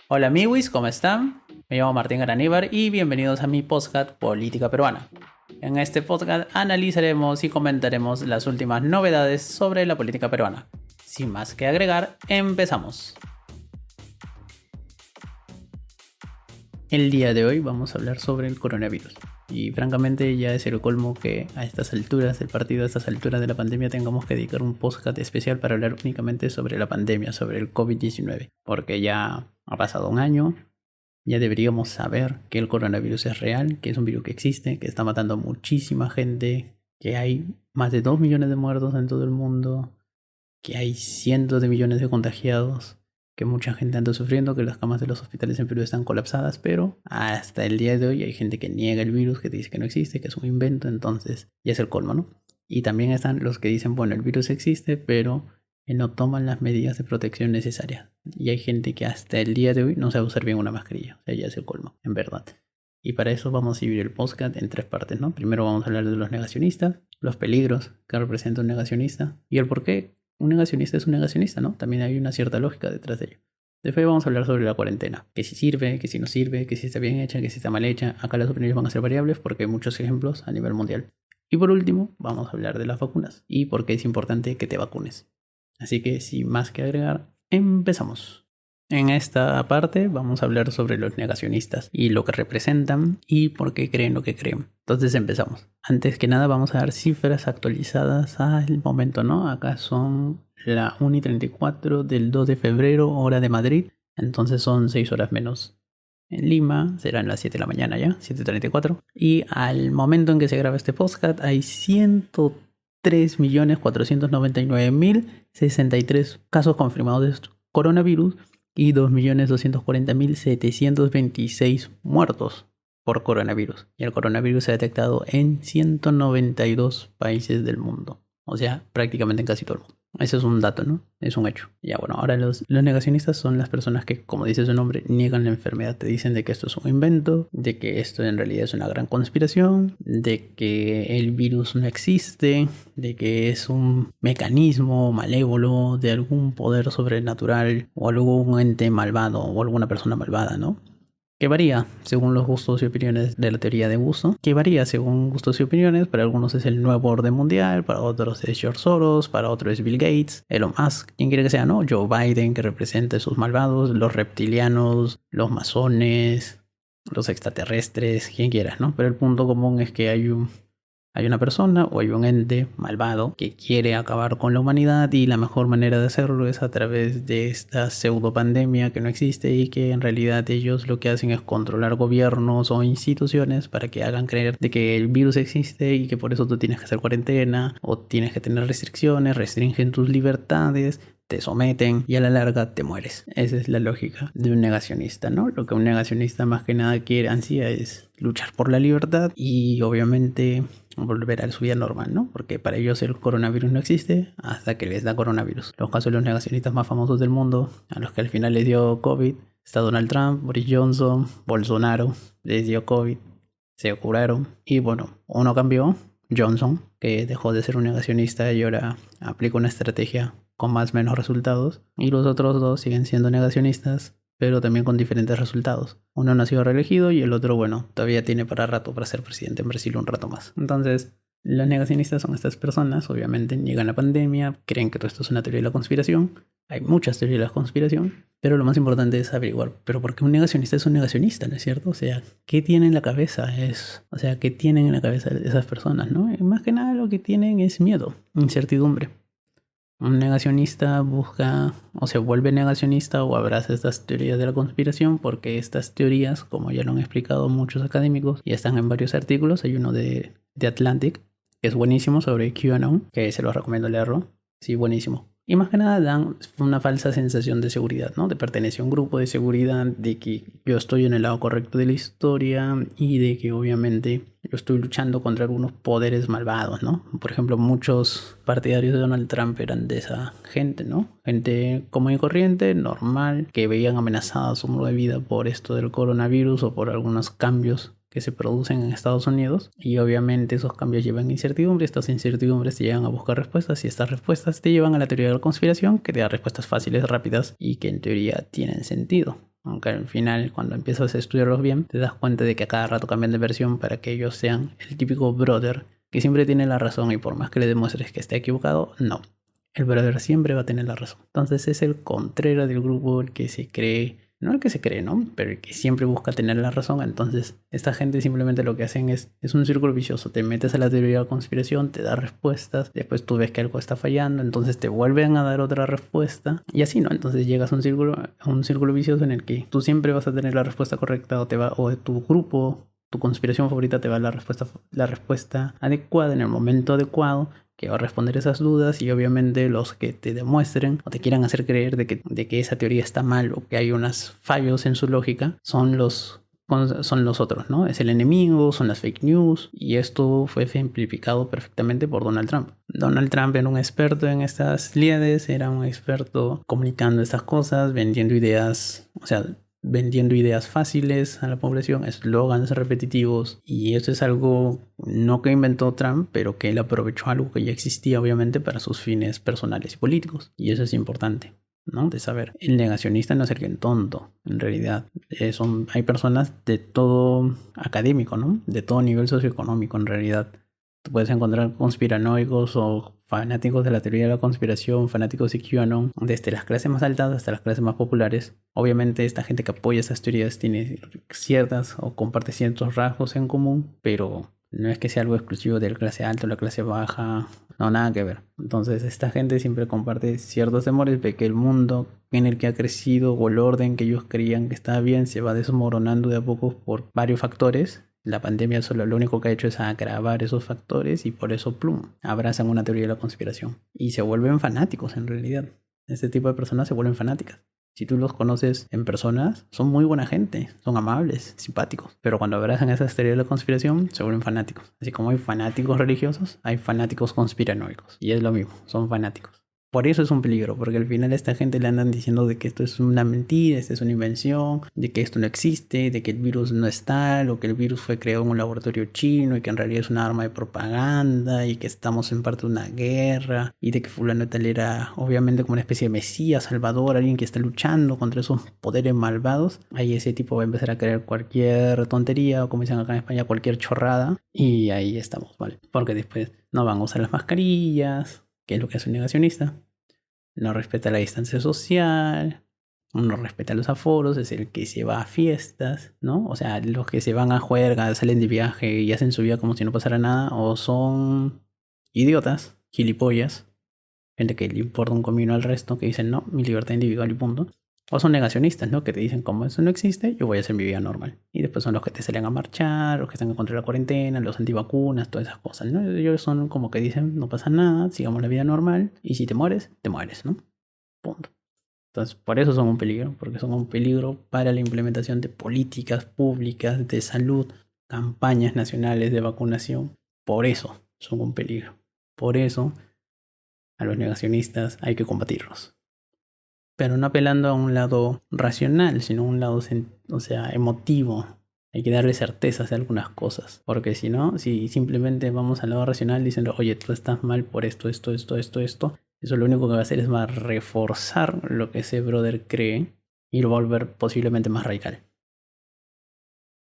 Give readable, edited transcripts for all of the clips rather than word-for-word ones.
Hola amigos, ¿cómo están? Me llamo Martín Garaníbar y bienvenidos a mi podcast Política Peruana. En este podcast analizaremos y comentaremos las últimas novedades sobre la política peruana. Sin más que agregar, empezamos. El día de hoy vamos a hablar sobre el coronavirus. Y francamente ya es el colmo que a estas alturas del partido, a estas alturas de la pandemia, tengamos que dedicar un podcast especial para hablar únicamente sobre la pandemia, sobre el COVID-19. Porque ya ha pasado un año, ya deberíamos saber que el coronavirus es real, que es un virus que existe, que está matando a muchísima gente, que hay más de 2 millones de muertos en todo el mundo, que hay cientos de millones de contagiados, que mucha gente anda sufriendo, que las camas de los hospitales en Perú están colapsadas, pero hasta el día de hoy hay gente que niega el virus, que dice que no existe, que es un invento, entonces ya es el colmo, ¿no? Y también están los que dicen, bueno, el virus existe, pero no toman las medidas de protección necesarias. Y hay gente que hasta el día de hoy no sabe usar bien una mascarilla, o sea, ya es el colmo, en verdad. Y para eso vamos a dividir el podcast en 3 partes, ¿no? Primero vamos a hablar de los negacionistas, los peligros que representa un negacionista y el por qué un negacionista es un negacionista, ¿no? También hay una cierta lógica detrás de ello. Después vamos a hablar sobre la cuarentena, que si sirve, que si no sirve, que si está bien hecha, que si está mal hecha. Acá las opiniones van a ser variables porque hay muchos ejemplos a nivel mundial. Y por último, vamos a hablar de las vacunas y por qué es importante que te vacunes. Así que sin más que agregar, empezamos. En esta parte vamos a hablar sobre los negacionistas y lo que representan y por qué creen lo que creen. Entonces empezamos. Antes que nada vamos a dar cifras actualizadas al momento, ¿no? Acá son la 1:34 del 2 de febrero, hora de Madrid. Entonces son 6 horas menos. En Lima serán las 7 de la mañana ya, 7:34. Y al momento en que se graba este podcast hay 103.499.063 casos confirmados de coronavirus y 2.240.726 muertos por coronavirus. Y el coronavirus se ha detectado en 192 países del mundo. O sea, prácticamente en casi todo el mundo. Ese es un dato, ¿no? Es un hecho. Ya bueno, ahora los negacionistas son las personas que, como dice su nombre, niegan la enfermedad. Te dicen de que esto es un invento, de que esto en realidad es una gran conspiración, de que el virus no existe, de que es un mecanismo malévolo de algún poder sobrenatural o algún ente malvado o alguna persona malvada, ¿no? Que varía según los gustos y opiniones de la teoría de gusto, que varía según gustos y opiniones. Para algunos es el nuevo orden mundial, para otros es George Soros, para otros es Bill Gates, Elon Musk, quien quiera que sea, ¿no? Joe Biden, que representa a esos malvados, los reptilianos, los masones, los extraterrestres, quien quiera, ¿no? Pero el punto común es que hay una persona o hay un ente malvado que quiere acabar con la humanidad y la mejor manera de hacerlo es a través de esta pseudo pandemia que no existe y que en realidad ellos lo que hacen es controlar gobiernos o instituciones para que hagan creer de que el virus existe y que por eso tú tienes que hacer cuarentena o tienes que tener restricciones, restringen tus libertades, te someten y a la larga te mueres. Esa es la lógica de un negacionista, ¿no? Lo que un negacionista más que nada quiere, ansía, es luchar por la libertad y obviamente volver a su vida normal, ¿no? Porque para ellos el coronavirus no existe hasta que les da coronavirus. Los casos de los negacionistas más famosos del mundo, a los que al final les dio COVID, está Donald Trump, Boris Johnson, Bolsonaro, les dio COVID, se curaron y bueno, uno cambió, Johnson, que dejó de ser un negacionista y ahora aplica una estrategia con más o menos resultados, y los otros dos siguen siendo negacionistas pero también con diferentes resultados. Uno no ha sido reelegido y el otro, bueno, todavía tiene para rato para ser presidente en Brasil un rato más. Entonces, los negacionistas son estas personas, obviamente niegan la pandemia, creen que todo esto es una teoría de la conspiración. Hay muchas teorías de la conspiración, pero lo más importante es averiguar, ¿pero por qué un negacionista es un negacionista, no es cierto? O sea, ¿qué tiene en la cabeza? ¿Qué tienen en la cabeza esas personas, no? Y más que nada lo que tienen es miedo, incertidumbre. Un negacionista busca o se vuelve negacionista o abraza estas teorías de la conspiración porque estas teorías, como ya lo han explicado muchos académicos y están en varios artículos, hay uno de Atlantic que es buenísimo sobre QAnon, que se los recomiendo leerlo, sí, buenísimo. Y más que nada dan una falsa sensación de seguridad, ¿no? De pertenecer a un grupo de seguridad, de que yo estoy en el lado correcto de la historia y de que obviamente yo estoy luchando contra algunos poderes malvados, ¿no? Por ejemplo, muchos partidarios de Donald Trump eran de esa gente, ¿no? Gente común y corriente, normal, que veían amenazada su modo de vida por esto del coronavirus o por algunos cambios que se producen en Estados Unidos, y obviamente esos cambios llevan incertidumbre, estas incertidumbres te llevan a buscar respuestas y estas respuestas te llevan a la teoría de la conspiración, que te da respuestas fáciles, rápidas y que en teoría tienen sentido. Aunque al final, cuando empiezas a estudiarlos bien, te das cuenta de que a cada rato cambian de versión para que ellos sean el típico brother que siempre tiene la razón y por más que le demuestres que está equivocado, no. El brother siempre va a tener la razón. Entonces es el Contreras del grupo, el que se cree, no el que se cree, ¿no? Pero el que siempre busca tener la razón. Entonces esta gente simplemente lo que hacen es un círculo vicioso. Te metes a la teoría de la conspiración, te da respuestas, después tú ves que algo está fallando, entonces te vuelven a dar otra respuesta y así, ¿no? Entonces llegas a un círculo vicioso en el que tú siempre vas a tener la respuesta correcta o tu grupo, tu conspiración favorita te va a dar la respuesta adecuada en el momento adecuado, que va a responder esas dudas, y obviamente los que te demuestren o te quieran hacer creer de que esa teoría está mal o que hay unos fallos en su lógica son los otros, ¿no? Es el enemigo, son las fake news, y esto fue ejemplificado perfectamente por Donald Trump. Donald Trump era un experto en estas lides, era un experto comunicando estas cosas, vendiendo ideas fáciles a la población, eslogans repetitivos, y eso es algo no que inventó Trump, pero que él aprovechó algo que ya existía obviamente para sus fines personales y políticos, y eso es importante, ¿no? De saber. El negacionista no es el tonto, en realidad. Hay personas de todo académico, ¿no? De todo nivel socioeconómico, en realidad. Tú puedes encontrar conspiranoicos o fanáticos de la teoría de la conspiración, fanáticos de QAnon, desde las clases más altas hasta las clases más populares. Obviamente esta gente que apoya esas teorías tiene ciertas o comparte ciertos rasgos en común, pero no es que sea algo exclusivo de la clase alta o la clase baja, no, nada que ver. Entonces esta gente siempre comparte ciertos temores de que el mundo en el que ha crecido o el orden que ellos creían que estaba bien se va desmoronando de a poco por varios factores. La pandemia solo lo único que ha hecho es agravar esos factores y por eso, plum, abrazan una teoría de la conspiración. Y se vuelven fanáticos en realidad. Este tipo de personas se vuelven fanáticas. Si tú los conoces en personas, son muy buena gente, son amables, simpáticos. Pero cuando abrazan esas teorías de la conspiración, se vuelven fanáticos. Así como hay fanáticos religiosos, hay fanáticos conspiranoicos. Y es lo mismo, son fanáticos. Por eso es un peligro, porque al final a esta gente le andan diciendo de que esto es una mentira, esto es una invención, de que esto no existe, de que el virus no es tal, o que el virus fue creado en un laboratorio chino y que en realidad es una arma de propaganda y que estamos en parte de una guerra, y de que fulano tal era obviamente como una especie de mesías, salvador, alguien que está luchando contra esos poderes malvados. Ahí ese tipo va a empezar a creer cualquier tontería, o como dicen acá en España, cualquier chorrada, y ahí estamos mal, porque después no van a usar las mascarillas, que es lo que hace un negacionista. No respeta la distancia social, no respeta los aforos, es el que se va a fiestas, ¿no? O sea, los que se van a juerga, salen de viaje y hacen su vida como si no pasara nada, o son idiotas, gilipollas, gente que le importa un comino al resto, que dicen, no, mi libertad individual y punto. O son negacionistas, ¿no? Que te dicen, como eso no existe, yo voy a hacer mi vida normal. Y después son los que te salen a marchar, los que están en contra de la cuarentena, los antivacunas, todas esas cosas, ¿no? Ellos son como que dicen, no pasa nada, sigamos la vida normal, y si te mueres, ¿no? Punto. Entonces, por eso son un peligro, porque son un peligro para la implementación de políticas públicas de salud, campañas nacionales de vacunación. Por eso son un peligro. Por eso a los negacionistas hay que combatirlos. Pero no apelando a un lado racional, sino a un lado, emotivo. Hay que darle certezas de algunas cosas. Porque si no, si simplemente vamos al lado racional diciendo, oye, tú estás mal por esto, eso lo único que va a hacer es va a reforzar lo que ese brother cree y lo va a volver posiblemente más radical.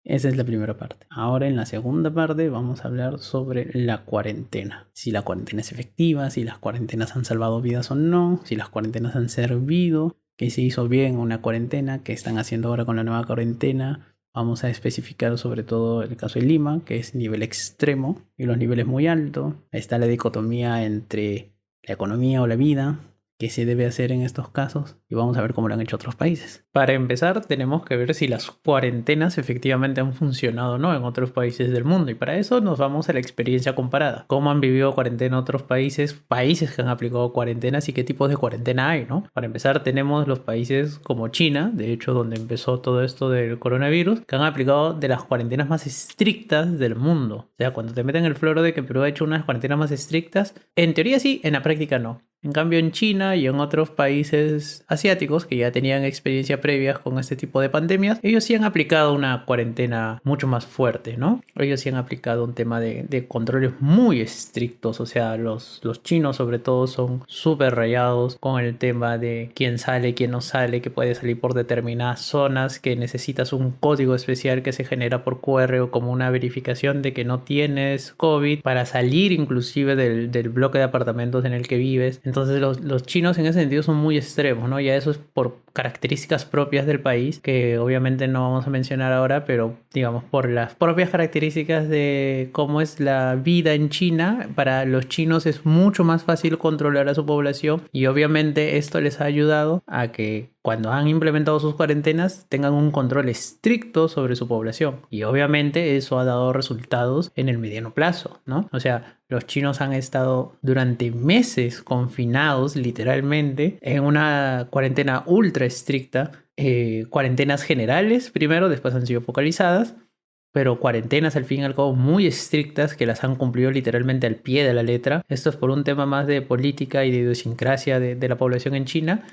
Esa es la primera parte. Ahora en la segunda parte vamos a hablar sobre la cuarentena. Si la cuarentena es efectiva, si las cuarentenas han salvado vidas o no, si las cuarentenas han servido, qué se hizo bien una cuarentena, qué están haciendo ahora con la nueva cuarentena. Vamos a especificar sobre todo el caso de Lima, que es nivel extremo y los niveles muy altos. Está la dicotomía entre la economía o la vida, qué se debe hacer en estos casos, y vamos a ver cómo lo han hecho otros países. Para empezar, tenemos que ver si las cuarentenas efectivamente han funcionado o no en otros países del mundo, y para eso nos vamos a la experiencia comparada. ¿Cómo han vivido cuarentena otros países que han aplicado cuarentenas y qué tipos de cuarentena hay, ¿no? Para empezar, tenemos los países como China, de hecho, donde empezó todo esto del coronavirus, que han aplicado de las cuarentenas más estrictas del mundo. O sea, cuando te meten el floro de que Perú ha hecho unas cuarentenas más estrictas, en teoría sí, en la práctica no. En cambio, en China y en otros países asiáticos que ya tenían experiencia previa con este tipo de pandemias, ellos sí han aplicado una cuarentena mucho más fuerte, ¿no? Ellos sí han aplicado un tema de controles muy estrictos, o sea, los chinos sobre todo son súper rayados con el tema de quién sale, quién no sale, que puede salir por determinadas zonas, que necesitas un código especial que se genera por QR o como una verificación de que no tienes COVID para salir inclusive del bloque de apartamentos en el que vives. Entonces los chinos en ese sentido son muy extremos, ¿no? Ya eso es por características propias del país, que obviamente no vamos a mencionar ahora, pero digamos por las propias características de cómo es la vida en China, para los chinos es mucho más fácil controlar a su población y obviamente esto les ha ayudado a que cuando han implementado sus cuarentenas tengan un control estricto sobre su población y obviamente eso ha dado resultados en el mediano plazo, ¿no? O sea, los chinos han estado durante meses confinados literalmente en una cuarentena ultra estricta, cuarentenas generales primero, después han sido focalizadas, pero cuarentenas al fin y al cabo muy estrictas que las han cumplido literalmente al pie de la letra. Esto es por un tema más de política y de idiosincrasia de la población en China.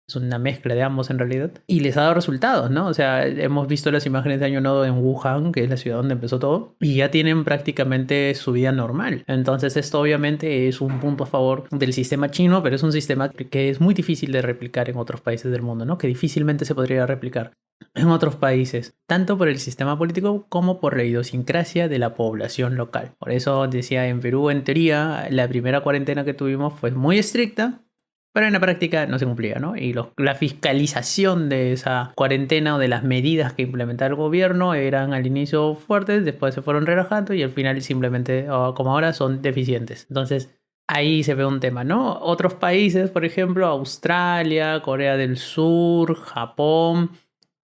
Es una mezcla de ambos en realidad. Y les ha dado resultados, ¿no? O sea, hemos visto las imágenes de Año Nuevo en Wuhan, que es la ciudad donde empezó todo, y ya tienen prácticamente su vida normal. Entonces esto obviamente es un punto a favor del sistema chino, pero es un sistema que es muy difícil de replicar en otros países del mundo, ¿no? Que difícilmente se podría replicar en otros países, tanto por el sistema político como por la idiosincrasia de la población local. Por eso decía, en Perú, en teoría, la primera cuarentena que tuvimos fue muy estricta, pero en la práctica no se cumplía, ¿no? Y la fiscalización de esa cuarentena o de las medidas que implementaba el gobierno eran al inicio fuertes, después se fueron relajando y al final simplemente, como ahora, son deficientes. Entonces, ahí se ve un tema, ¿no? Otros países, por ejemplo, Australia, Corea del Sur, Japón,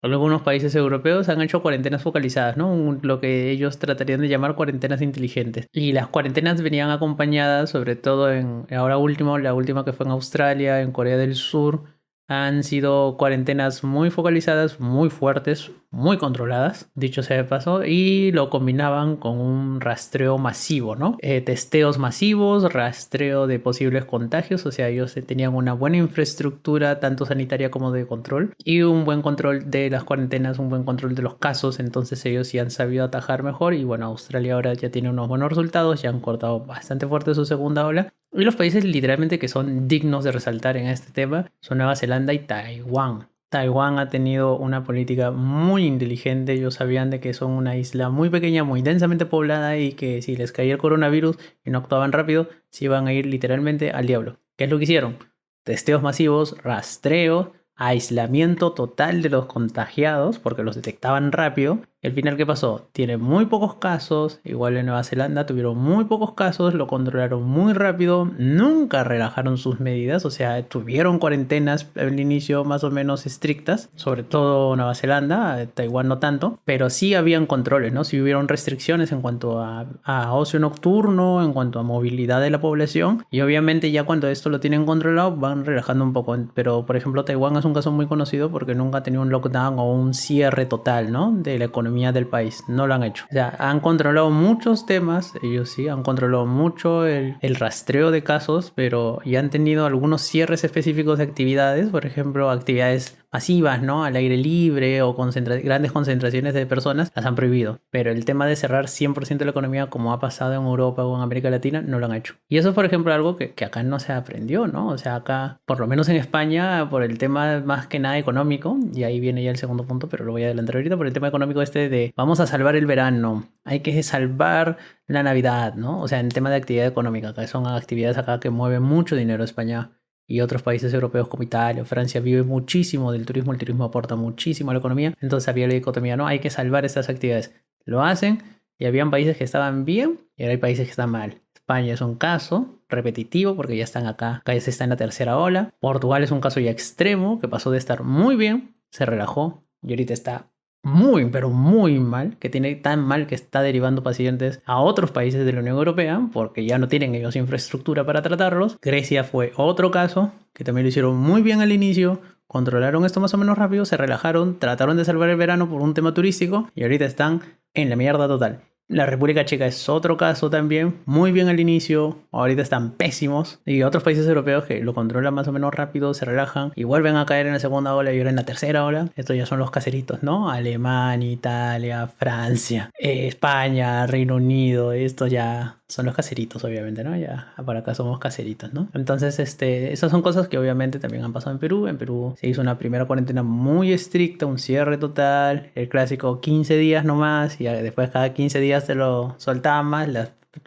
algunos países europeos han hecho cuarentenas focalizadas, ¿no? Lo que ellos tratarían de llamar cuarentenas inteligentes. Y las cuarentenas venían acompañadas, sobre todo ahora último, la última que fue en Australia, en Corea del Sur, han sido cuarentenas muy focalizadas, muy fuertes, muy controladas, dicho sea de paso, y lo combinaban con un rastreo masivo, ¿no? Testeos masivos, rastreo de posibles contagios, o sea, ellos tenían una buena infraestructura, tanto sanitaria como de control, y un buen control de las cuarentenas, un buen control de los casos, entonces ellos sí han sabido atajar mejor, y bueno, Australia ahora ya tiene unos buenos resultados, ya han cortado bastante fuerte su segunda ola. Y los países literalmente que son dignos de resaltar en este tema son Nueva Zelanda y Taiwán. Taiwán ha tenido una política muy inteligente. Ellos sabían de que son una isla muy pequeña, muy densamente poblada y que si les caía el coronavirus y no actuaban rápido, se iban a ir literalmente al diablo. ¿Qué es lo que hicieron? Testeos masivos, rastreo, aislamiento total de los contagiados porque los detectaban rápido. Y al final, ¿qué pasó? Tienen muy pocos casos, igual en Nueva Zelanda tuvieron muy pocos casos, lo controlaron muy rápido, nunca relajaron sus medidas, o sea, tuvieron cuarentenas al inicio más o menos estrictas, sobre todo Nueva Zelanda, Taiwán no tanto, pero sí habían controles, ¿no? Sí hubieron restricciones en cuanto a ocio nocturno, en cuanto a movilidad de la población, y obviamente ya cuando esto lo tienen controlado van relajando un poco, pero por ejemplo Taiwán es un caso muy conocido porque nunca ha tenido un lockdown o un cierre total, ¿no? De la economía del país, no lo han hecho. O sea, han controlado muchos temas, ellos sí, han controlado mucho el rastreo de casos, pero ya han tenido algunos cierres específicos de actividades, por ejemplo, actividades masivas, ¿no? Al aire libre o grandes concentraciones de personas, las han prohibido. Pero el tema de cerrar 100% de la economía, como ha pasado en Europa o en América Latina, no lo han hecho. Y eso es, por ejemplo, algo que acá no se aprendió, ¿no? O sea, acá, por lo menos en España, por el tema más que nada económico, y ahí viene ya el segundo punto, pero lo voy a adelantar ahorita, por el tema económico de vamos a salvar el verano, hay que salvar la Navidad, ¿no? O sea, en tema de actividad económica, que son actividades acá que mueven mucho dinero. España y otros países europeos como Italia o Francia viven muchísimo del turismo, el turismo aporta muchísimo a la economía, entonces había la dicotomía, ¿no? Hay que salvar estas actividades. Lo hacen y habían países que estaban bien y ahora hay países que están mal. España es un caso repetitivo porque ya están acá ya se está en la tercera ola. Portugal es un caso ya extremo que pasó de estar muy bien, se relajó y ahorita está muy, pero muy mal, que tiene tan mal que está derivando pacientes a otros países de la Unión Europea porque ya no tienen ellos infraestructura para tratarlos. Grecia fue otro caso que también lo hicieron muy bien al inicio, controlaron esto más o menos rápido, se relajaron, trataron de salvar el verano por un tema turístico y ahorita están en la mierda total. La República Checa es otro caso también, muy bien al inicio, ahorita están pésimos. Y otros países europeos que lo controlan más o menos rápido, se relajan y vuelven a caer en la segunda ola y ahora en la tercera ola. Estos ya son los caseritos, ¿no? Alemania, Italia, Francia, España, Reino Unido, estos ya son los caseritos, obviamente, ¿no? Ya para acá somos caseritos, ¿no? Entonces, esas son cosas que obviamente también han pasado en Perú. En Perú se hizo una primera cuarentena muy estricta, un cierre total, el clásico 15 días nomás, y después cada 15 días te lo soltaban más,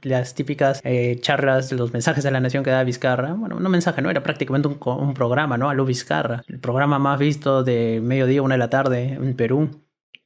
las típicas charlas, los mensajes de la nación que daba Vizcarra. Bueno, no mensaje, no, era prácticamente un programa, ¿no? A lo Vizcarra, el programa más visto de mediodía, 1 de la tarde en Perú,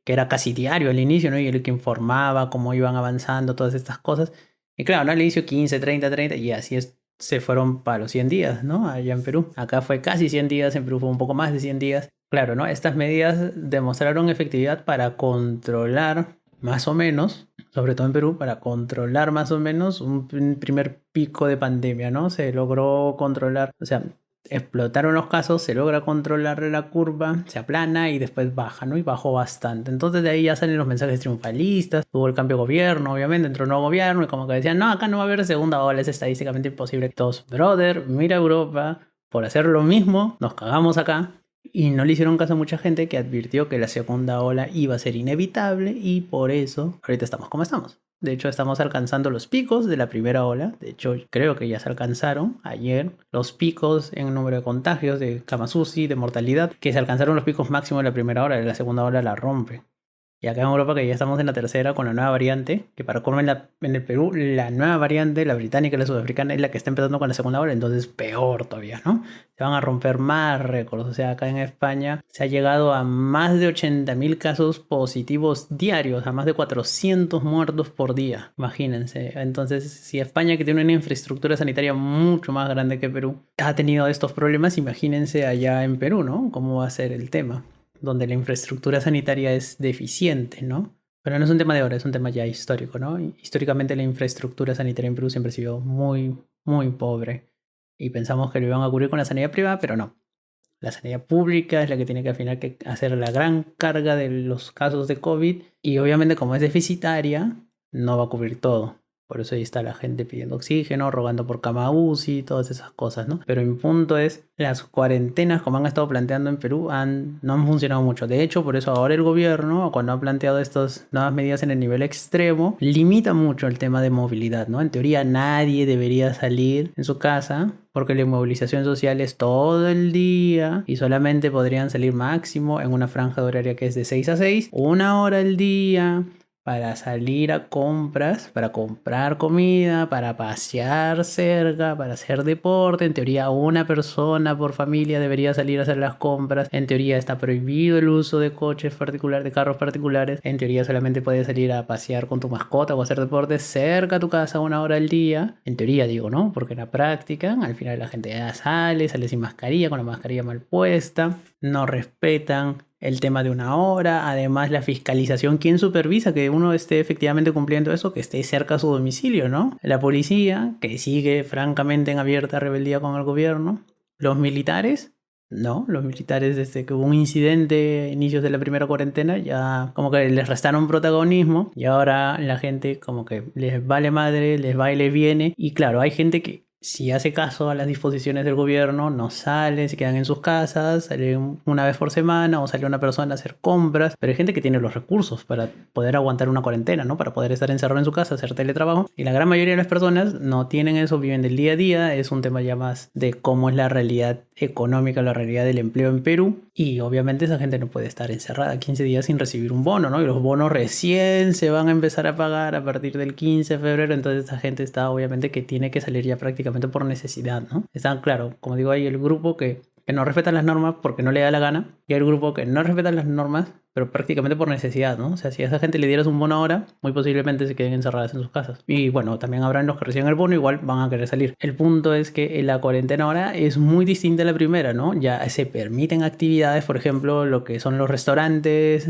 que era casi diario al inicio, ¿no? Y el que informaba cómo iban avanzando todas estas cosas. Y claro, ¿no? Al inicio 15, 30, y así se fueron para los 100 días, ¿no? Allá en Perú. Acá fue casi 100 días, en Perú fue un poco más de 100 días. Claro, ¿no? Estas medidas demostraron efectividad para controlar más o menos, sobre todo en Perú, para controlar más o menos un primer pico de pandemia, ¿no? Se logró controlar, o sea, explotaron los casos, se logra controlar la curva, se aplana y después baja, ¿no? Y bajó bastante. Entonces de ahí ya salen los mensajes triunfalistas, hubo el cambio de gobierno, obviamente, entró un nuevo gobierno y como que decían, no, acá no va a haber segunda ola, es estadísticamente imposible. Todos, brother, mira Europa, por hacer lo mismo, nos cagamos acá. Y no le hicieron caso a mucha gente que advirtió que la segunda ola iba a ser inevitable y por eso ahorita estamos como estamos. De hecho, estamos alcanzando los picos de la primera ola. De hecho, creo que ya se alcanzaron ayer los picos en número de contagios, de camas UCI, de mortalidad, que se alcanzaron los picos máximos de la primera ola. La segunda ola la rompe. Y acá en Europa, que ya estamos en la tercera con la nueva variante, que para colmo en el Perú, la nueva variante, la británica y la sudafricana, es la que está empezando con la segunda ola, entonces peor todavía, ¿no? Se van a romper más récords. O sea, acá en España se ha llegado a más de 80.000 casos positivos diarios, a más de 400 muertos por día. Imagínense. Entonces, si España, que tiene una infraestructura sanitaria mucho más grande que Perú, ha tenido estos problemas, imagínense allá en Perú, ¿no? ¿Cómo va a ser el tema? Donde la infraestructura sanitaria es deficiente, ¿no? Pero no es un tema de ahora, es un tema ya histórico, ¿no? Históricamente la infraestructura sanitaria en Perú siempre ha sido muy, muy pobre. Y pensamos que lo iban a cubrir con la sanidad privada, pero no. La sanidad pública es la que tiene que al final que hacer la gran carga de los casos de COVID. Y obviamente como es deficitaria, no va a cubrir todo. Por eso ahí está la gente pidiendo oxígeno, rogando por cama UCI, todas esas cosas, ¿no? Pero mi punto es, las cuarentenas, como han estado planteando en Perú, no han funcionado mucho. De hecho, por eso ahora el gobierno, cuando ha planteado estas nuevas medidas en el nivel extremo, limita mucho el tema de movilidad, ¿no? En teoría nadie debería salir en su casa, porque la inmovilización social es todo el día y solamente podrían salir máximo en una franja horaria que es de 6 a 6, 1 hora al día, para salir a compras, para comprar comida, para pasear cerca, para hacer deporte. En teoría, una persona por familia debería salir a hacer las compras. En teoría, está prohibido el uso de coches particulares, de carros particulares. En teoría, solamente puedes salir a pasear con tu mascota o hacer deporte cerca a tu casa 1 hora al día. En teoría, digo, ¿no? Porque en la práctica, al final la gente ya sale sin mascarilla, con la mascarilla mal puesta. No respetan el tema de 1 hora, además la fiscalización, ¿quién supervisa que uno esté efectivamente cumpliendo eso? Que esté cerca a su domicilio, ¿no? La policía, que sigue francamente en abierta rebeldía con el gobierno. Los militares, no, los militares desde que hubo un incidente a inicios de la primera cuarentena ya como que les restaron protagonismo y ahora la gente como que les vale madre, les va y les viene. Y claro, hay gente que si hace caso a las disposiciones del gobierno, no sale, se quedan en sus casas, sale una vez por semana o sale una persona a hacer compras, pero hay gente que tiene los recursos para poder aguantar una cuarentena, ¿no? Para poder estar encerrado en su casa, hacer teletrabajo, y la gran mayoría de las personas no tienen eso, viven del día a día. Es un tema ya más de cómo es la realidad económica, la realidad del empleo en Perú, y obviamente esa gente no puede estar encerrada 15 días sin recibir un bono, ¿no? Y los bonos recién se van a empezar a pagar a partir del 15 de febrero, entonces esa gente está obviamente que tiene que salir ya prácticamente por necesidad, ¿no? Está claro, como digo, hay el grupo que no respeta las normas porque no le da la gana, y hay el grupo que no respeta las normas pero prácticamente por necesidad, ¿no? O sea, si a esa gente le dieras un bono ahora, muy posiblemente se queden encerradas en sus casas. Y bueno, también habrán los que reciben el bono, igual van a querer salir. El punto es que la cuarentena ahora es muy distinta a la primera, ¿no? Ya se permiten actividades, por ejemplo, lo que son los restaurantes,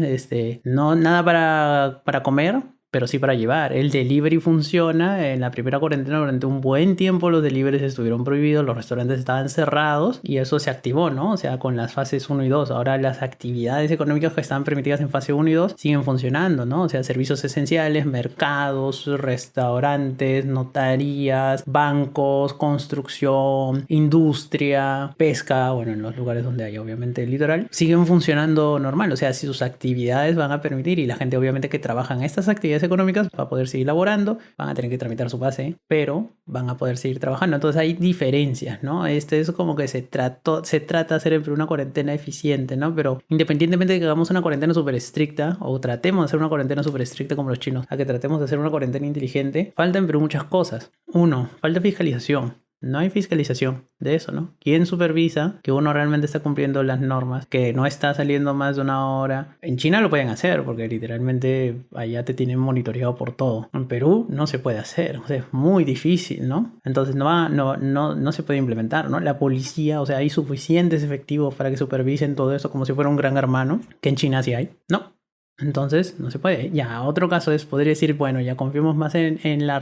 no nada para comer, pero sí para llevar. El delivery funciona. En la primera cuarentena durante un buen tiempo los deliveries estuvieron prohibidos, los restaurantes estaban cerrados y eso se activó, ¿no? O sea, con las fases 1 y 2. Ahora las actividades económicas que estaban permitidas en fase 1 y 2 siguen funcionando, ¿no? O sea, servicios esenciales, mercados, restaurantes, notarías, bancos, construcción, industria, pesca, bueno, en los lugares donde hay obviamente el litoral, siguen funcionando normal. O sea, si sus actividades van a permitir y la gente obviamente que trabaja en estas actividades económicas va a poder seguir laborando, van a tener que tramitar su pase, pero van a poder seguir trabajando. Entonces hay diferencias, ¿no? Este es como que se trata de hacer una cuarentena eficiente, ¿no? Pero independientemente de que hagamos una cuarentena súper estricta o tratemos de hacer una cuarentena súper estricta como los chinos, a que tratemos de hacer una cuarentena inteligente, faltan pero muchas cosas. Uno, falta fiscalización. No hay fiscalización de eso, ¿no? ¿Quién supervisa que uno realmente está cumpliendo las normas? Que no está saliendo más de una hora. En China lo pueden hacer porque literalmente allá te tienen monitoreado por todo. En Perú no se puede hacer. O sea, es muy difícil, ¿no? Entonces no se puede implementar, ¿no? La policía, o sea, hay suficientes efectivos para que supervisen todo eso como si fuera un gran hermano, que en China sí hay. No. Entonces, no se puede. Ya, otro caso es, podría decir, bueno, ya confiemos más en la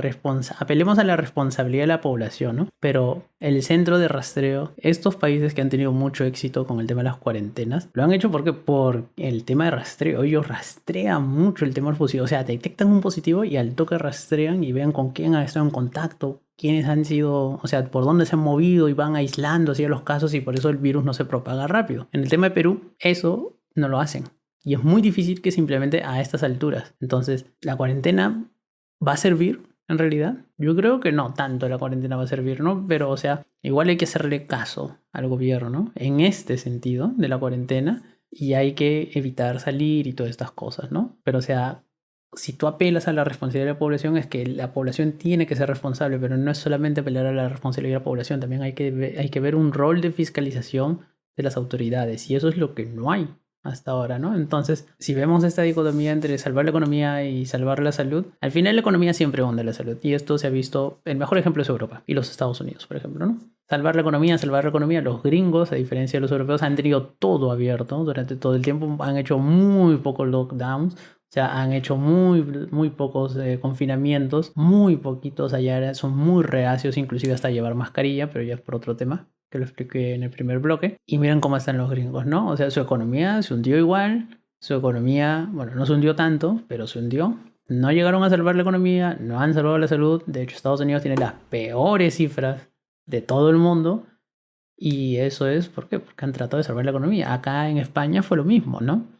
apelemos a la responsabilidad de la población, ¿no? Pero el centro de rastreo, estos países que han tenido mucho éxito con el tema de las cuarentenas, lo han hecho porque por el tema de rastreo. Ellos rastrean mucho el tema del positivo. O sea, detectan un positivo y al toque rastrean y vean con quién ha estado en contacto, quiénes han sido, o sea, por dónde se han movido y van aislando así los casos y por eso el virus no se propaga rápido. En el tema de Perú, eso no lo hacen. Y es muy difícil que se implemente a estas alturas. Entonces, ¿la cuarentena va a servir en realidad? Yo creo que no tanto la cuarentena va a servir, ¿no? Pero, o sea, igual hay que hacerle caso al gobierno, ¿no? En este sentido de la cuarentena y hay que evitar salir y todas estas cosas, ¿no? Pero, o sea, si tú apelas a la responsabilidad de la población es que la población tiene que ser responsable, pero no es solamente apelar a la responsabilidad de la población, también hay que ver un rol de fiscalización de las autoridades y eso es lo que no hay hasta ahora, ¿no? Entonces, si vemos esta dicotomía entre salvar la economía y salvar la salud, al final la economía siempre hunde la salud. Y esto se ha visto, el mejor ejemplo es Europa y los Estados Unidos, por ejemplo, ¿no? Salvar la economía, los gringos, a diferencia de los europeos, han tenido todo abierto durante todo el tiempo, han hecho muy pocos lockdowns, o sea, han hecho muy pocos confinamientos, muy poquitos allá, son muy reacios inclusive hasta llevar mascarilla, pero ya es por otro tema que lo expliqué en el primer bloque. Y miren cómo están los gringos, ¿no? O sea, su economía se hundió igual, su economía, bueno, no se hundió tanto, pero se hundió. No llegaron a salvar la economía, no han salvado la salud. De hecho, Estados Unidos tiene las peores cifras de todo el mundo. Y eso es, ¿por qué? Porque han tratado de salvar la economía. Acá en España fue lo mismo, ¿no?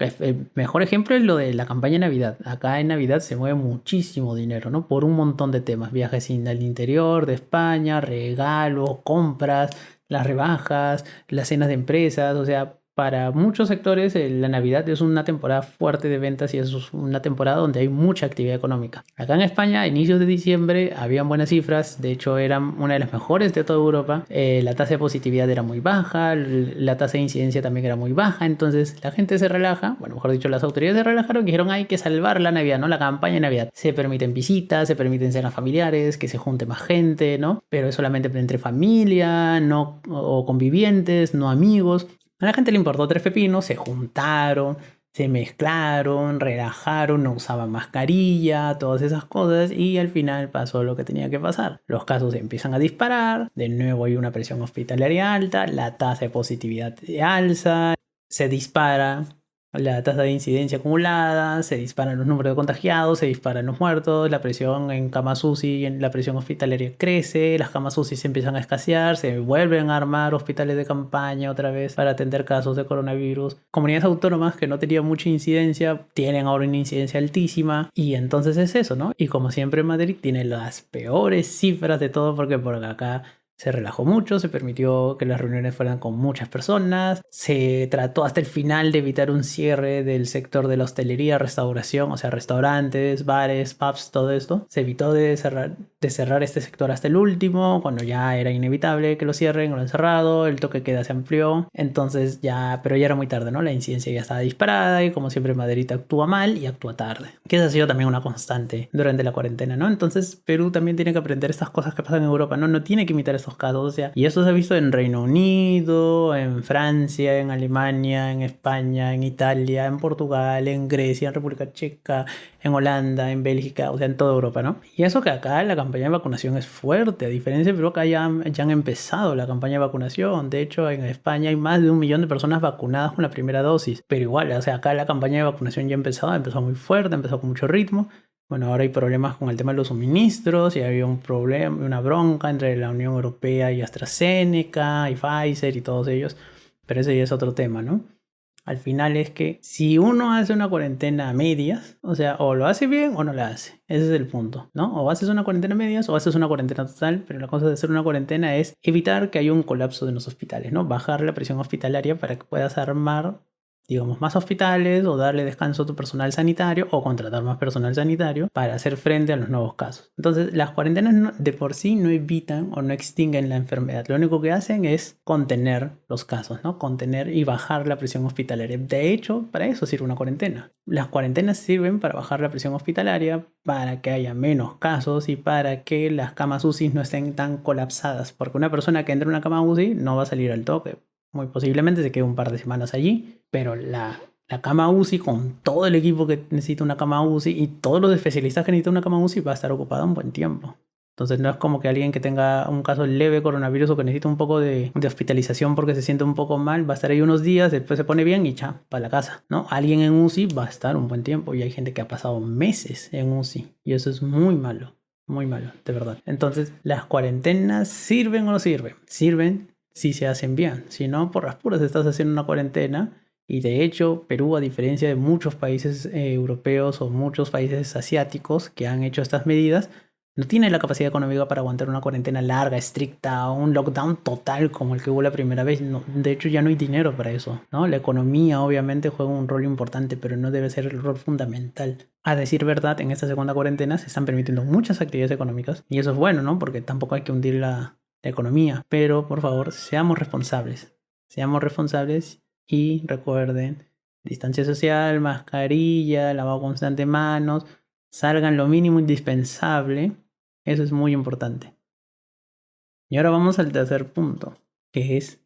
El mejor ejemplo es lo de la campaña de Navidad. Acá en Navidad se mueve muchísimo dinero, ¿no? Por un montón de temas. Viajes al interior de España, regalos, compras, las rebajas, las cenas de empresas. O sea, para muchos sectores la Navidad es una temporada fuerte de ventas y es una temporada donde hay mucha actividad económica. Acá en España, a inicios de diciembre, habían buenas cifras. De hecho, eran una de las mejores de toda Europa. La tasa de positividad era muy baja, la tasa de incidencia también era muy baja. Entonces, la gente se relaja. Bueno, mejor dicho, las autoridades se relajaron y dijeron hay que salvar la Navidad, ¿no? La campaña de Navidad. Se permiten visitas, se permiten cenas familiares, que se junte más gente, ¿no? Pero es solamente entre familia, no, o convivientes, no amigos. A la gente le importó tres pepinos, se juntaron, se mezclaron, relajaron, no usaban mascarilla, todas esas cosas y al final pasó lo que tenía que pasar. Los casos se empiezan a disparar, de nuevo hay una presión hospitalaria alta, la tasa de positividad de alza, se dispara la tasa de incidencia acumulada, se disparan los números de contagiados, se disparan los muertos, la presión en camas UCI y en la presión hospitalaria crece, las camas UCI se empiezan a escasear, se vuelven a armar hospitales de campaña otra vez para atender casos de coronavirus. Comunidades autónomas que no tenían mucha incidencia tienen ahora una incidencia altísima y entonces es eso, ¿no? Y como siempre Madrid tiene las peores cifras de todo porque por acá se relajó mucho, se permitió que las reuniones fueran con muchas personas, se trató hasta el final de evitar un cierre del sector de la hostelería, restauración, o sea, restaurantes, bares, pubs, todo esto. Se evitó de cerrar de cerrar este sector hasta el último, cuando ya era inevitable que lo cierren, lo han cerrado, el toque de queda se amplió, entonces ya, pero ya era muy tarde, ¿no? La incidencia ya estaba disparada y como siempre Madrid actúa mal y actúa tarde, que esa ha sido también una constante durante la cuarentena, ¿no? Entonces Perú también tiene que aprender estas cosas que pasan en Europa, ¿no? No tiene que imitar estos casos, o sea, y eso se ha visto en Reino Unido, en Francia, en Alemania, en España, en Italia, en Portugal, en Grecia, en República Checa, en Holanda, en Bélgica, o sea, en toda Europa, ¿no? Y eso que acá la campaña de vacunación es fuerte, a diferencia de Perú, acá ya han empezado la campaña de vacunación. De hecho, en España hay más de 1 millón de personas vacunadas con la primera dosis, pero igual, o sea, acá la campaña de vacunación ya empezó muy fuerte, empezó con mucho ritmo. Bueno, ahora hay problemas con el tema de los suministros y había un problema, una bronca entre la Unión Europea y AstraZeneca y Pfizer y todos ellos, pero ese ya es otro tema, ¿no? Al final es que si uno hace una cuarentena a medias, o sea, o lo hace bien o no la hace. Ese es el punto, ¿no? O haces una cuarentena a medias o haces una cuarentena total, pero la cosa de hacer una cuarentena es evitar que haya un colapso de los hospitales, ¿no? Bajar la presión hospitalaria para que puedas armar, digamos, más hospitales o darle descanso a tu personal sanitario o contratar más personal sanitario para hacer frente a los nuevos casos. Entonces, las cuarentenas de por sí no evitan o no extinguen la enfermedad. Lo único que hacen es contener los casos, ¿no? Contener y bajar la presión hospitalaria. De hecho, para eso sirve una cuarentena. Las cuarentenas sirven para bajar la presión hospitalaria, para que haya menos casos y para que las camas UCI no estén tan colapsadas. Porque una persona que entra en una cama UCI no va a salir al toque. Muy posiblemente se quede un par de semanas allí, pero la cama UCI con todo el equipo que necesita una cama UCI y todos los especialistas que necesitan una cama UCI va a estar ocupada un buen tiempo. Entonces no es como que alguien que tenga un caso leve de coronavirus o que necesita un poco de hospitalización porque se siente un poco mal, va a estar ahí unos días, después se pone bien y ya, para la casa, ¿no? Alguien en UCI va a estar un buen tiempo y hay gente que ha pasado meses en UCI y eso es muy malo, de verdad. Entonces, ¿las cuarentenas sirven o no sirven? Sirven si se hacen bien, si no, por las puras estás haciendo una cuarentena. Y de hecho, Perú, a diferencia de muchos países europeos o muchos países asiáticos que han hecho estas medidas, no tiene la capacidad económica para aguantar una cuarentena larga, estricta, o un lockdown total como el que hubo la primera vez. No, de hecho, ya no hay dinero para eso, ¿no? La economía obviamente juega un rol importante, pero no debe ser el rol fundamental. A decir verdad, en esta segunda cuarentena se están permitiendo muchas actividades económicas y eso es bueno, ¿no? Porque tampoco hay que hundir la economía. Pero, por favor, seamos responsables. Seamos responsables y recuerden, distancia social, mascarilla, lavado constante de manos, salgan lo mínimo indispensable. Eso es muy importante. Y ahora vamos al tercer punto, que es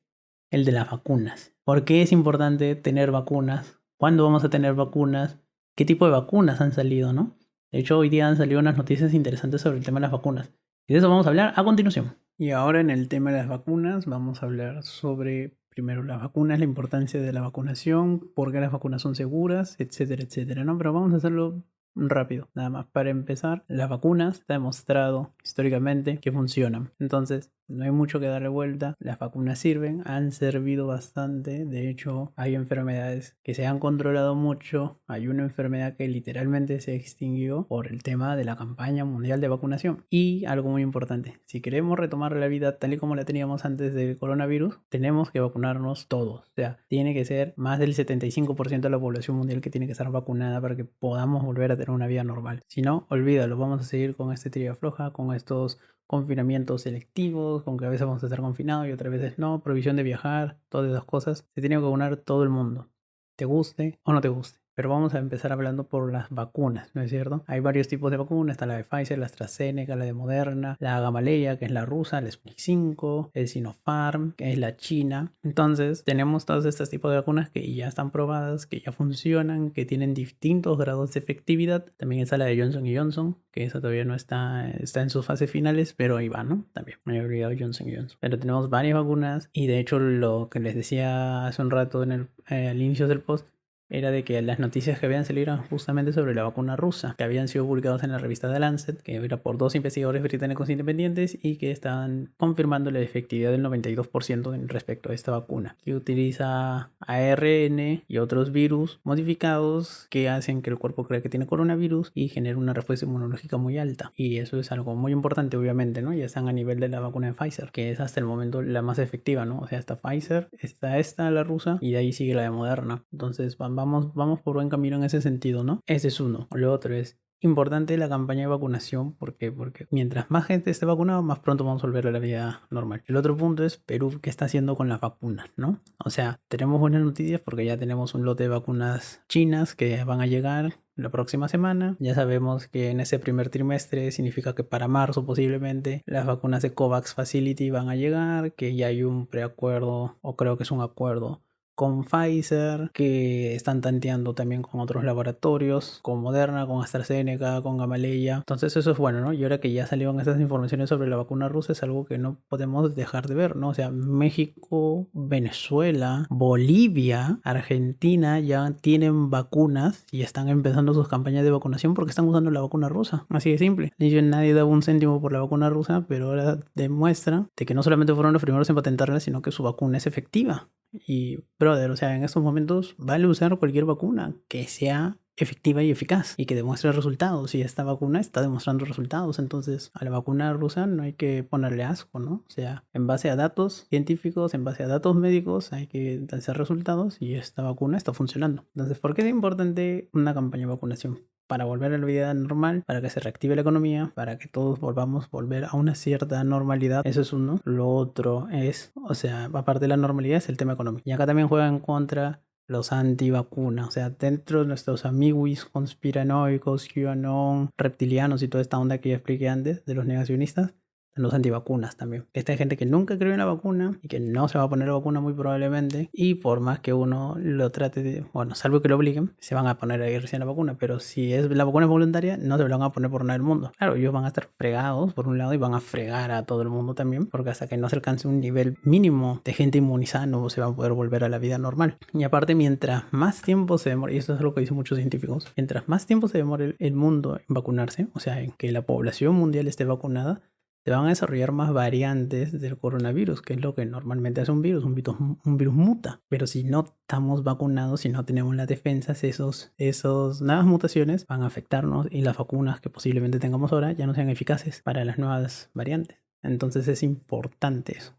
el de las vacunas. ¿Por qué es importante tener vacunas? ¿Cuándo vamos a tener vacunas? ¿Qué tipo de vacunas han salido, no? De hecho, hoy día han salido unas noticias interesantes sobre el tema de las vacunas. Y de eso vamos a hablar a continuación. Y ahora en el tema de las vacunas vamos a hablar sobre primero las vacunas, la importancia de la vacunación, por qué las vacunas son seguras, etcétera, etcétera, ¿no? Pero vamos a hacerlo rápido. Nada más para empezar, las vacunas está demostrado históricamente que funcionan. Entonces, no hay mucho que darle vuelta. Las vacunas sirven, han servido bastante. De hecho, hay enfermedades que se han controlado mucho. Hay una enfermedad que literalmente se extinguió por el tema de la campaña mundial de vacunación. Y algo muy importante, si queremos retomar la vida tal y como la teníamos antes del coronavirus, tenemos que vacunarnos todos. O sea, tiene que ser más del 75% de la población mundial que tiene que estar vacunada para que podamos volver a tener una vida normal. Si no, olvídalo, vamos a seguir con este tira floja, con estos confinamientos selectivos, con que a veces vamos a estar confinados y otras veces no, prohibición de viajar, todas esas cosas. Se tiene que vacunar todo el mundo, te guste o no te guste. Pero vamos a empezar hablando por las vacunas, ¿no es cierto? Hay varios tipos de vacunas, está la de Pfizer, la AstraZeneca, la de Moderna, la Gamaleya, que es la rusa, la Sputnik 5, el Sinopharm, que es la china. Entonces, tenemos todos estos tipos de vacunas que ya están probadas, que ya funcionan, que tienen distintos grados de efectividad. También está la de Johnson Johnson, que esa todavía no está en sus fases finales, pero ahí va, ¿no? También me he olvidado Johnson Johnson. Pero tenemos varias vacunas y de hecho lo que les decía hace un rato al inicio del post era de que las noticias que habían salido eran justamente sobre la vacuna rusa, que habían sido publicadas en la revista The Lancet, que era por 2 investigadores británicos independientes y que estaban confirmando la efectividad del 92% respecto a esta vacuna, que utiliza ARN y otros virus modificados que hacen que el cuerpo crea que tiene coronavirus y genera una respuesta inmunológica muy alta. Y eso es algo muy importante, obviamente, ¿no? Ya están a nivel de la vacuna de Pfizer, que es hasta el momento la más efectiva, ¿no? O sea, está Pfizer, está esta, la rusa, y de ahí sigue la de Moderna. Entonces, vamos por buen camino en ese sentido, ¿no? Ese es uno. Lo otro es importante la campaña de vacunación. ¿Por qué? Porque mientras más gente esté vacunada, más pronto vamos a volver a la vida normal. El otro punto es Perú, ¿qué está haciendo con las vacunas, no? O sea, tenemos buenas noticias porque ya tenemos un lote de vacunas chinas que van a llegar la próxima semana. Ya sabemos que en ese primer trimestre significa que para marzo posiblemente las vacunas de COVAX Facility van a llegar, que ya hay un preacuerdo, o creo que es un acuerdo con Pfizer, que están tanteando también con otros laboratorios, con Moderna, con AstraZeneca, con Gamaleya. Entonces eso es bueno, ¿no? Y ahora que ya salieron esas informaciones sobre la vacuna rusa, es algo que no podemos dejar de ver, ¿no? O sea, México, Venezuela, Bolivia, Argentina ya tienen vacunas y están empezando sus campañas de vacunación porque están usando la vacuna rusa. Así de simple. Nadie daba un céntimo por la vacuna rusa, pero ahora demuestran de que no solamente fueron los primeros en patentarla, sino que su vacuna es efectiva. Y, brother, o sea, en estos momentos vale usar cualquier vacuna que sea efectiva y eficaz y que demuestre resultados. Y esta vacuna está demostrando resultados. Entonces, a la vacuna rusa no hay que ponerle asco, ¿no? O sea, en base a datos científicos, en base a datos médicos, hay que hacer resultados y esta vacuna está funcionando. Entonces, ¿por qué es importante una campaña de vacunación? Para volver a la vida normal, para que se reactive la economía, para que todos volver a una cierta normalidad. Eso es uno. Lo otro es, o sea, aparte de la normalidad, es el tema económico. Y acá también juegan contra los antivacunas. O sea, dentro de nuestros amiguis conspiranoicos, QAnon, reptilianos y toda esta onda que ya expliqué antes, de los negacionistas, los antivacunas también. Esta gente que nunca creyó en la vacuna y que no se va a poner la vacuna muy probablemente, y por más que uno lo trate de, bueno, salvo que lo obliguen, se van a poner ahí recién la vacuna, pero si es la vacuna es voluntaria, no se la van a poner por nada del mundo. Claro, ellos van a estar fregados por un lado y van a fregar a todo el mundo también, porque hasta que no se alcance un nivel mínimo de gente inmunizada no se va a poder volver a la vida normal. Y aparte, mientras más tiempo se demore, y esto es lo que dicen muchos científicos, mientras más tiempo se demore el mundo en vacunarse, o sea, en que la población mundial esté vacunada, se van a desarrollar más variantes del coronavirus, que es lo que normalmente hace un virus. Un virus muta. Pero si no estamos vacunados, si no tenemos las defensas, esos nuevas mutaciones van a afectarnos y las vacunas que posiblemente tengamos ahora ya no sean eficaces para las nuevas variantes. Entonces es importante eso.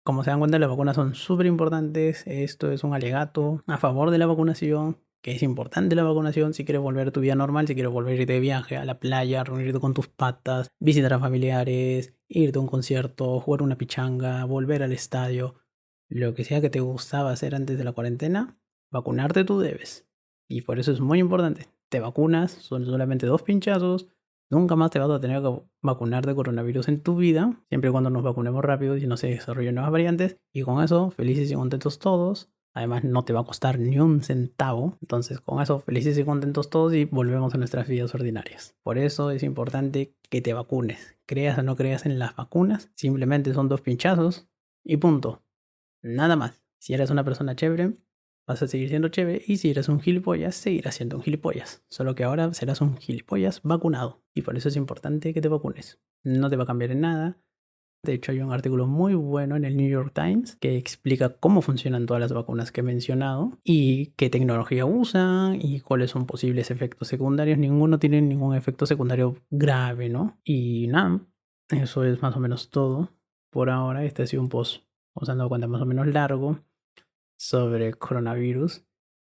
Como se dan cuenta, las vacunas son súper importantes. Esto es un alegato a favor de la vacunación, que es importante la vacunación si quieres volver a tu vida normal, si quieres volver a ir de viaje a la playa, reunirte con tus patas, visitar a familiares, irte a un concierto, jugar una pichanga, volver al estadio, lo que sea que te gustaba hacer antes de la cuarentena, vacunarte tú debes. Y por eso es muy importante. Te vacunas, son solamente 2 pinchazos. Nunca más te vas a tener que vacunar de coronavirus en tu vida, siempre y cuando nos vacunemos rápido y no se desarrollen nuevas variantes. Y con eso, felices y contentos todos. Además, no te va a costar ni un centavo. Entonces, con eso, felices y contentos todos y volvemos a nuestras vidas ordinarias. Por eso es importante que te vacunes. Creas o no creas en las vacunas, simplemente son 2 pinchazos y punto. Nada más. Si eres una persona chévere, vas a seguir siendo chévere, y si eres un gilipollas, seguirás siendo un gilipollas. Solo que ahora serás un gilipollas vacunado. Y por eso es importante que te vacunes. No te va a cambiar en nada. De hecho, hay un artículo muy bueno en el New York Times que explica cómo funcionan todas las vacunas que he mencionado y qué tecnología usan y cuáles son posibles efectos secundarios. Ninguno tiene ningún efecto secundario grave, ¿no? Y nada, eso es más o menos todo por ahora. Este ha sido un post, os han dado cuenta, más o menos largo sobre el coronavirus.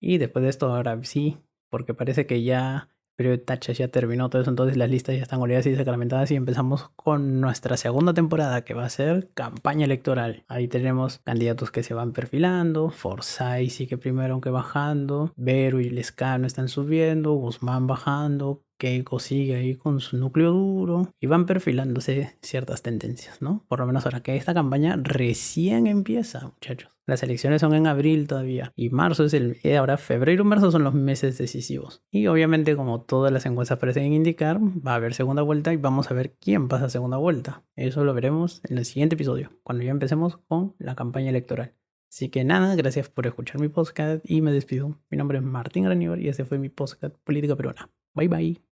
Y después de esto, ahora sí, porque parece que ya el periodo de tachas ya terminó todo eso, entonces las listas ya están oleadas y sacramentadas y empezamos con nuestra segunda temporada, que va a ser campaña electoral. Ahí tenemos candidatos que se van perfilando, Forsyth sigue primero aunque bajando, Vero y Lescano están subiendo, Guzmán bajando, Keiko sigue ahí con su núcleo duro y van perfilándose ciertas tendencias, ¿no? Por lo menos ahora que esta campaña recién empieza, muchachos. Las elecciones son en abril todavía y marzo es ahora febrero y marzo son los meses decisivos. Y obviamente, como todas las encuestas parecen indicar, va a haber segunda vuelta y vamos a ver quién pasa a segunda vuelta. Eso lo veremos en el siguiente episodio, cuando ya empecemos con la campaña electoral. Así que nada, gracias por escuchar mi podcast y me despido. Mi nombre es Martín Graníbar y este fue mi podcast Política Peruana. Bye bye.